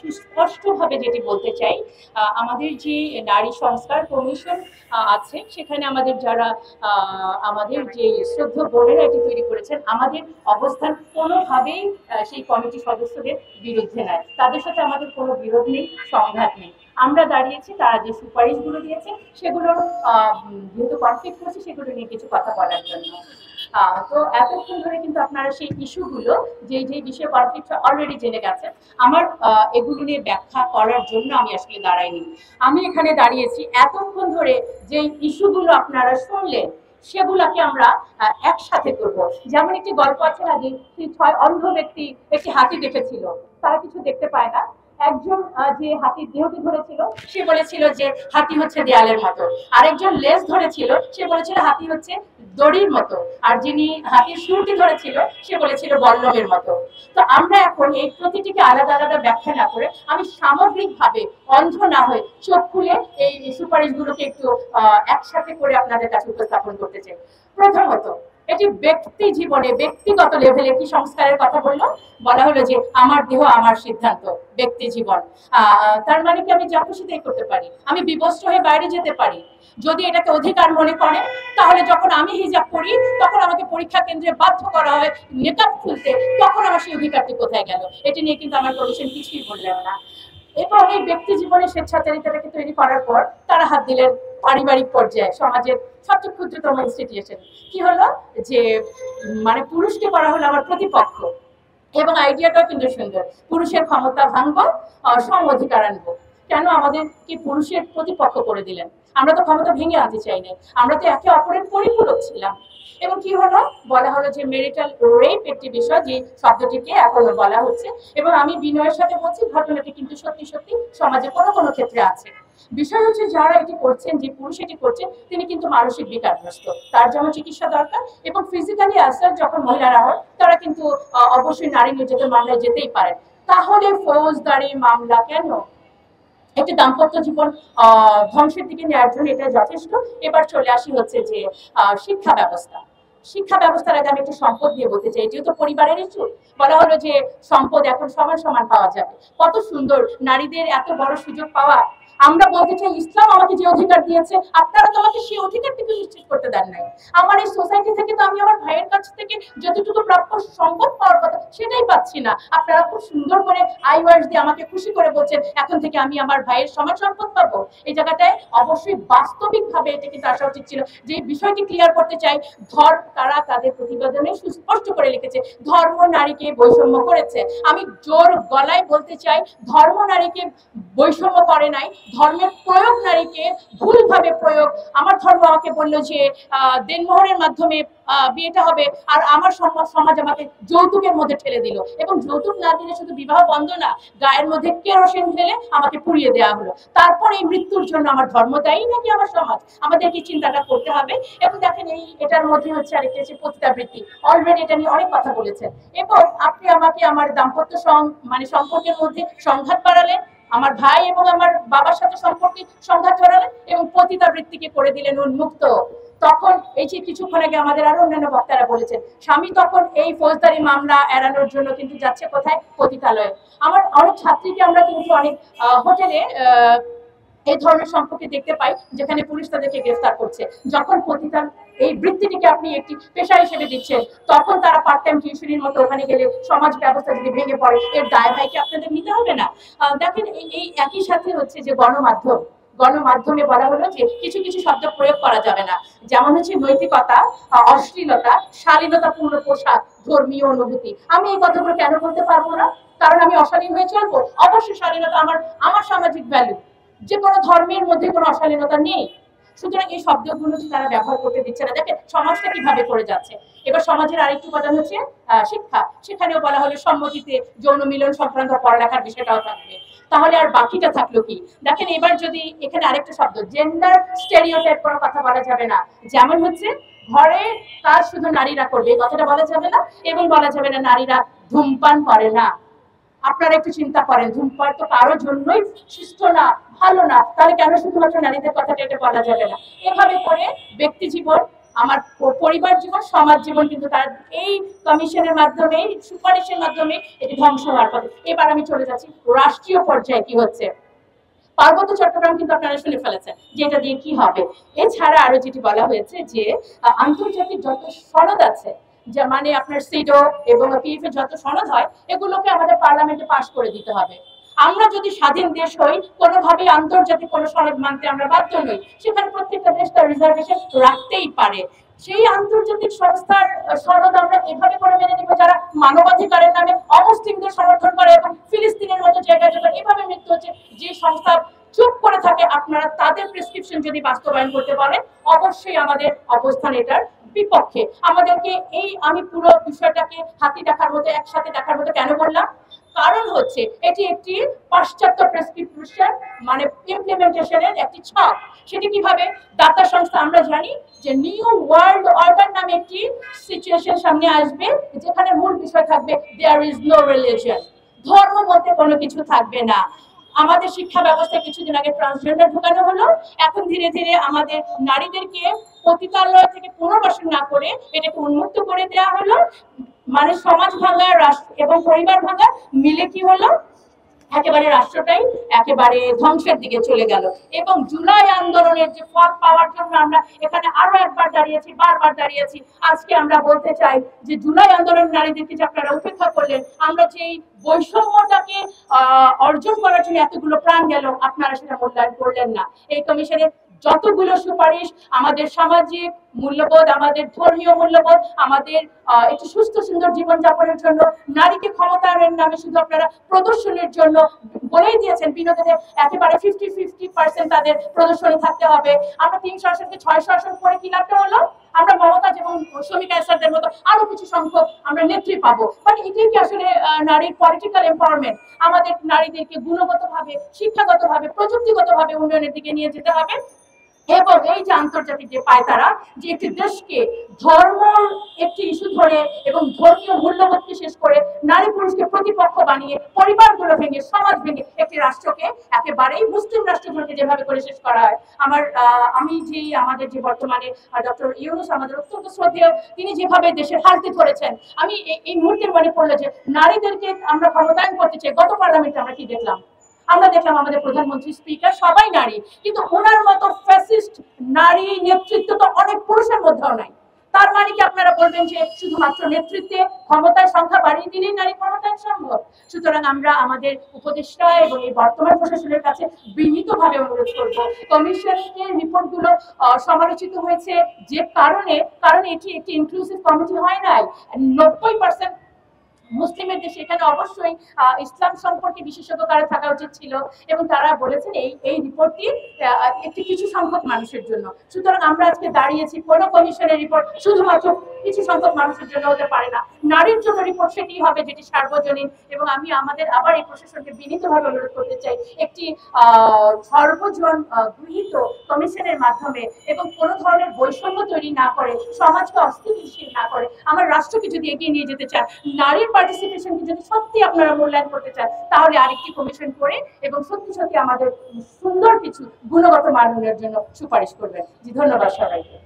সুস্পষ্টভাবে যেটি বলতে চাই, আমাদের যে নারী সংস্কার কমিশন আছে, সেখানে আমাদের যারা আমাদের যে শ্রদ্ধ বোনেরা এটি তৈরি করেছেন, আমাদের অবস্থান কোনোভাবেই সেই কমিটি সদস্যদের বিরুদ্ধে নয়। তাদের সাথে আমাদের কোনো বিরোধ নেই, সংঘাত নেই। আমরা দাঁড়িয়েছি তারা যে সুপারিশগুলো দিয়েছে সেগুলোর যেহেতু কনফ্লিক্ট হচ্ছে, সেগুলো নিয়ে কিছু কথা বলার জন্য। তো এতক্ষণ ধরে কিন্তু আপনারা সেই ইস্যুগুলো যে যে বিষয়ে কনফ্লিক্ট অলরেডি জেনে গেছেন। আমার এগুলো নিয়ে ব্যাখ্যা করার জন্য আমি আসলে দাঁড়াইনি। আমি এখানে দাঁড়িয়েছি এতক্ষণ ধরে যে ইস্যুগুলো আপনারা শুনলেন, সেগুলাকে আমরা একসাথে করব। যেমন একটি গল্প আছে না, যে 6 অন্ধ ব্যক্তি একটি হাতি দেখেছিল, তারা কিছু দেখতে পায় না। একজন যে হাতির দেহটি ধরেছিল সে বলেছিল যে হাতি হচ্ছে দেয়ালের মতো, আরেকজন লেজ ধরেছিল সে বলেছিল হাতি হচ্ছে দড়ির মতো, আর যিনি হাতির শুরুটি ধরেছিল সে বলেছিল বল্লমের মতো। তো আমরা এখন এই প্রতিটিকে আলাদা আলাদা ব্যাখ্যা না করে আমি সামগ্রিকভাবে অন্ধ না হয়ে চোখ খুলে এই সুপারিশগুলোকে একটু একসাথে করে আপনাদের কাছে উপস্থাপন করতে চাই। প্রথমত, এটি ব্যক্তি জীবনে ব্যক্তিগত লেভেলে কি সংস্কারের কথা বললো, বলা হলো যে আমার দেহ আমার সিদ্ধান্ত, ব্যক্তি জীবন। তার মানে কি আমি যা খুশি তাই করতে পারি, আমি বিবস্ত্র হয়ে বাইরে যেতে পারি। যদি এটাকে অধিকার মনে করে, তাহলে যখন আমি হিজাব করি তখন আমাকে পরীক্ষা কেন্দ্রে বাধ্য করা হয় নেকাব খুলতে, তখন আমার সেই অধিকারটি কোথায় গেল? এটি নিয়ে কিন্তু আমার কমিশন কিছুই বললেন না। এবং এই ব্যক্তি জীবনে স্বেচ্ছাচারিতাটাকে তৈরি করার পর তারা হাত দিলেন পারিবারিক পর্যায়ে, সমাজের সবচেয়ে ক্ষুদ্রতম ইনস্টিটিউশন। কি হলো যে মানে পুরুষকে করা হলো আমার প্রতিপক্ষ, এবং আইডিয়াটাও কিন্তু সুন্দর, পুরুষের ক্ষমতা ভাঙবো, সম অধিকার আনবো। কেন আমাদের কি পুরুষের প্রতিপক্ষ করে দিলেন? আমরা তো ক্ষমতা ভেঙে আনতে চাই না, আমরা তো একে অপরের পরিপূরক ছিলাম। এবং কি হলো, বলা হলো যে মেরিটাল রেপ একটি বিষয়, যে শব্দটিকে এখনো বলা হচ্ছে। এবং আমি বিনয়ের সাথে বলছি, ঘটনাটি কিন্তু সত্যি সত্যি সমাজে কোনো কোনো ক্ষেত্রে আছে। বিষয় হচ্ছে যারা এটি করছেন, যে পুরুষ এটি করছেন, তিনি কিন্তু মানসিক বিকারগ্রস্ত, তার যেমন চিকিৎসা দরকার। এবং ফিজিক্যালি অ্যাসাল্ট যখন মহিলারা হয়, তারা কিন্তু অবশ্যই নারী নির্যাতন মামলায় যেতেই পারেন। তাহলে ফৌজদারি মামলা কেন? একটি দাম্পত্য জীবন ধ্বংসের দিকে নেওয়ার জন্য এটা যথেষ্ট। এবার চলে আসি হচ্ছে যে শিক্ষা ব্যবস্থা। শিক্ষা ব্যবস্থার আগে আমি একটু সম্পদ দিয়ে বলতে চাই, যেহেতু পরিবারের ইস্যু, বলা হলো যে সম্পদ এখন সমান সমান পাওয়া যাবে। কত সুন্দর নারীদের এত বড় সুযোগ পাওয়া। আমরা বলতে চাই, ইসলাম আমাকে যে অধিকার দিয়েছে, আপনারা তো আমাকে সেই অধিকারটুকু নিশ্চিত করতে দেন নাই। আমার এই সোসাইটি থেকে তো আমি আমার ভাইয়ের কাছ থেকে যতটুকু প্রাপ্য সম্পদ পাওয়ার কথা সেটাই পাচ্ছি না। আপনারা খুব সুন্দর করে আইওয়ার্স দিয়ে আমাকে খুশি করে বলছেন এখন থেকে আমি আমার ভাইয়ের সমান সম্পদ পাবো। এই জায়গাটায় অবশ্যই বাস্তবিক ভাবে এটা কিন্তু আসা উচিত ছিল। যে বিষয়টি ক্লিয়ার করতে চাই, তারা তাদের প্রতিবেদনে সুস্পষ্ট করে লিখেছে ধর্ম নারীকে বৈষম্য করেছে। আমি জোর গলায় বলতে চাই, ধর্ম নারীকে বৈষম্য করে নাই, ধর্মের প্রয়োগ নারীকে ভুলভাবে প্রয়োগ। আমার ধর্ম আমাকে বললো যে দেনমোহরের মাধ্যমে বিয়েটা হবে, আর আমার সমাজ আমাকে যৌতুকের মধ্যে ঠেলে দিল। এবং যৌতুক না দিলে শুধু বিবাহ বন্ধ না, গায়ের মধ্যে কেরোসিন ঢেলে আমাকে পুড়িয়ে দেওয়া হলো। তারপর এই মৃত্যুর জন্য আমার ধর্ম দায়ী নাকি আমার সমাজ? আমাদেরকে চিন্তাটা করতে হবে। এবং দেখেন, এটার মধ্যে হচ্ছে আরেকটা হচ্ছে পতিতাবৃত্তি, অলরেডি এটা নিয়ে অনেক কথা বলেছেন। এবং আপনি আমাকে আমার দাম্পত্য সম্পর্কের মধ্যে সংঘাত বাড়ালেন, আমার ভাই এবং আমার বাবার সাথে সম্পর্কে সংঘাত বাড়ালেন, এবং পতিতাবৃত্তিকে করে দিলেন উন্মুক্ত। তখন এই যে কিছুক্ষণ আগে আমাদের আরো অন্যান্য বক্তারা বলেছেন, স্বামী তখন এই ফৌজদারি মামলা এড়ানোর জন্য কিন্তু যাচ্ছে কোথায়? পতিতালয়ে। আমার অনেক ছাত্রীকে আমরা কিন্তু অনেক হোটেলে এই ধরনের সম্পর্কে দেখতে পাই, যেখানে পুলিশ তাদেরকে গ্রেফতার করছে। যখন পতিতার এই বৃত্তিটিকে আপনি একটি পেশা হিসেবে দিচ্ছেন, তখন তারা পার্ট টাইম টিউশনির মতো ওখানে গেলে সমাজ ব্যবস্থা যদি ভেঙে পড়ে, এর দায় ভাইকে আপনাদের নিতে হবে না? দেখেন, এই একই সাথে হচ্ছে যে গণমাধ্যমে বলা হলো যে কিছু কিছু শব্দ প্রয়োগ করা যাবে না, যেমন হচ্ছে নৈতিকতা, অশ্লীলতা, শালীনতাপূর্ণ পোশাক, ধর্মীয় অনুভূতি। আমি এই কথাগুলো কেন বলতে পারবো না? কারণ আমি অশালীন হয়ে চলবো? অবশ্যই শালীনতা আমার সামাজিক ভ্যালু, যে কোনো ধর্মের মধ্যে কোনো অশালীনতা নেই। সুতরাং এই শব্দগুলো তারা ব্যবহার করতে দিচ্ছে না। দেখেন সমাজটা কিভাবে করে যাচ্ছে। এবার সমাজের আরেকটু উপাদান হচ্ছে শিক্ষা। সেখানেও বলা হলো সম্মতিতে যৌন মিলন সংক্রান্ত পড়ালেখার বিষয়টাও থাকবে। তাহলে আর বাকিটা থাকলো কি? দেখেন, এবার যদি এখানে আরেকটা শব্দ, জেন্ডার স্টেরিওটাইপ কোনো কথা বলা যাবে না। যেমন হচ্ছে ঘরে কাজ শুধু নারীরা করবে, এই কথাটা বলা যাবে না। এবং বলা যাবে না নারীরা ধূমপান করে না। আপনারা একটু চিন্তা করেন, ধূমপান তো কারোর জন্যই সুস্থ না, ভালো না, তাহলে কেন শুধুমাত্র নারীদের কথাটা এটা বলা যাবে না? এভাবে করে ব্যক্তি জীবন, আমার পরিবার জীবন, সমাজ জীবন কিন্তু তার এই কমিশনের মাধ্যমে, সুপারিশের মাধ্যমে এটি ধ্বংস হওয়ার পথে। এবার আমি চলে যাচ্ছি রাষ্ট্রীয় পর্যায়ে কি হচ্ছে। পার্বত্য চট্টগ্রাম কিন্তু আপনারা শুনে ফেলেছেন যে এটা দিয়ে কি হবে। এছাড়া আরো যেটি বলা হয়েছে যে আন্তর্জাতিক যত সনদ আছে, যা মানে আপনার সিডো এবং পিএফ এর যত সনদ হয়, এগুলোকে আমাদের পার্লামেন্টে পাশ করে দিতে হবে। আমরা যদি স্বাধীন দেশ হই, কোনোভাবেই আন্তর্জাতিক কোনো সনদ মানতে আমরা বাধ্য নই। সেখানে প্রত্যেকটা দেশ তার রিজার্ভেশন রাখতেই পারে। সেই আন্তর্জাতিক সংস্থার সনদ আমরা এভাবে করে মেনে নিব যারা মানবাধিকারের নামে অমুসলিমদের সমর্থন করে এবং ফিলিস্তিনের মতো জায়গায় যখন এভাবে মৃত্যু হচ্ছে, যে সংস্থা চুপ করে থাকে, আপনারা তাদের প্রেসক্রিপশন যদি বাস্তবায়ন করতে পারেন, অবশ্যই আমাদের অবস্থান এটার বিপক্ষে। আমাদেরকে আমি পুরো বিষয়টাকে হাতি দেখার মতো, একসাথে দেখার মতো কেন বললাম, কারণ হচ্ছে এটি একটি পাশ্চাত্য প্রেসক্রিপশন, মানে ইমপ্লিমেন্টেশনের একটি ছক। সেটি কিভাবে? দাতা সংস্থা, আমরা জানি যে নিউ ওয়ার্ল্ড অর্ডার নামে একটি সিচুয়েশন সামনে আসবে, যেখানে মূল বিষয় থাকবে দেয়ার ইজ নো রিলিজিয়ন, ধর্ম বলতে কোনো কিছু থাকবে না। আমাদের শিক্ষা ব্যবস্থায় কিছুদিন আগে ট্রান্সজেন্ডার ঢুকানো হলো, এখন ধীরে ধীরে আমাদের নারীদেরকে পতিতালয় থেকে পুনর্বাসন না করে এটাকে উন্মুক্ত করে দেওয়া হলো। মানে সমাজ ভাঙা এবং পরিবার ভাঙা মিলে কি হলো, একেবারে রাষ্ট্রটাই একেবারে ধ্বংসের দিকে চলে গেল। এবং জুলাই আন্দোলনের যে ফল পাওয়ার জন্য আমরা এখানে আরো একবার দাঁড়িয়েছি, বারবার দাঁড়িয়েছি। আজকে আমরা বলতে চাই যে জুলাই আন্দোলন নারীদেরকে যে আপনারা উপেক্ষা করলেন, আমরা যে বৈষম্যটাকে অর্জন করার জন্য এতগুলো প্রাণ গেল, আপনারা সেটা মূল্যায়ন করলেন না। এই কমিশনের যতগুলো সুপারিশ আমাদের সামাজিক মূল্যবোধ, আমাদের ধর্মীয় মূল্যবোধ, আমাদের একটি সুস্থ সুন্দর জীবনযাপনের জন্য, নারীকে ক্ষমতায়নের নামে শুধু আপনারা প্রদর্শনের জন্য বলেই দিয়েছেন। বিনোদনে একেবারে 50-50% তাদের প্রদর্শনী থাকতে হবে। আমরা 300 আসনকে 600 আসন করে কি লাভটা হলো? আমরা মমতাজ এবং শমিকা এরশাদের মতো আরো কিছু সংখ্যক আমরা নেত্রী পাবো। বাট এটাই কি আসলে নারীর পলিটিক্যাল এম্পাওয়ারমেন্ট? আমাদের নারীদেরকে গুণগতভাবে, শিক্ষাগতভাবে, প্রযুক্তিগতভাবে উন্নয়নের দিকে নিয়ে যেতে হবে। এবং এই যে আন্তর্জাতিক যে পায়তারা, যে একটি দেশকে ধর্ম একটি ইস্যু ধরে এবং ধর্মীয় মূল্যবোধকে শেষ করে নারী পুরুষকে প্রতিপক্ষ বানিয়ে, পরিবারগুলো ভেঙে, সমাজ ভেঙে একটি রাষ্ট্রকে একেবারেই মুসলিম রাষ্ট্রগুলোকে যেভাবে করে শেষ করা হয়। আমি যে আমাদের যে বর্তমানে ডক্টর ইউনূস আমাদের অত্যন্ত শ্রদ্ধেয়, তিনি যেভাবে দেশের হালতে ধরেছেন, আমি এই মুহূর্তে মনে পড়লো যে নারীদেরকে আমরা ক্ষমতায়ন করতে চাই। গত পার্লামেন্টে আমরা কি দেখলাম? আমরা দেখলাম আমাদের প্রধানমন্ত্রী, স্পিকার সবাই নারী, কিন্তু ওনার মতো ফ্যাসিস্ট নারী নেতৃত্ব তো অনেক পুরুষের মধ্যেও নাই। তার মানে কি আপনারা বলবেন যে শুধুমাত্র নেতৃত্বে ক্ষমতার সংখ্যা বাড়িয়ে দিলেই নারী ক্ষমতায়ন সম্ভব? সুতরাং আমরা আমাদের উপদেষ্টা এবং এই বর্তমান প্রশাসনের কাছে বিনীতভাবে অনুরোধ করব, কমিশনের রিপোর্টগুলো সমালোচিত হয়েছে যে কারণ এটি একটি ইনক্লুসিভ কমিটি হয় নাই। 90% মুসলিমের দেশে, এখানে অবশ্যই ইসলাম সম্পর্কে বিশেষজ্ঞ কারা থাকা উচিত ছিল, এবং তারা বলেছেন এই রিপোর্টটি একটি কিছু সংখ্যক মানুষের জন্য। সুতরাং আমরা আজকে দাঁড়িয়েছি, কোনো কমিশনের রিপোর্ট শুধুমাত্র কিছু সংখ্যক মানুষের জন্য হতে পারে না। নারীর জন্য রিপোর্ট সেটি হবে যেটি সার্বজনীন। এবং আমি আবার এই প্রশাসনকে বিনীতভাবে অনুরোধ করতে চাই, একটি সর্বজন গৃহীত কমিশনের মাধ্যমে এবং কোনো ধরনের বৈষম্য তৈরি না করে, সমাজকে অস্থিতিশীল না করে, আমার রাষ্ট্রকে যদি এগিয়ে নিয়ে যেতে চান, নারীর পার্টিসিপেশনকে যদি সত্যি আপনারা মূল্যায়ন করতে চান, তাহলে আরেকটি কমিশন করে এবং সত্যি সত্যি আমাদের সুন্দর কিছু গুণগত মান উন্নয়নের জন্য সুপারিশ করবেন। জি, ধন্যবাদ সবাইকে।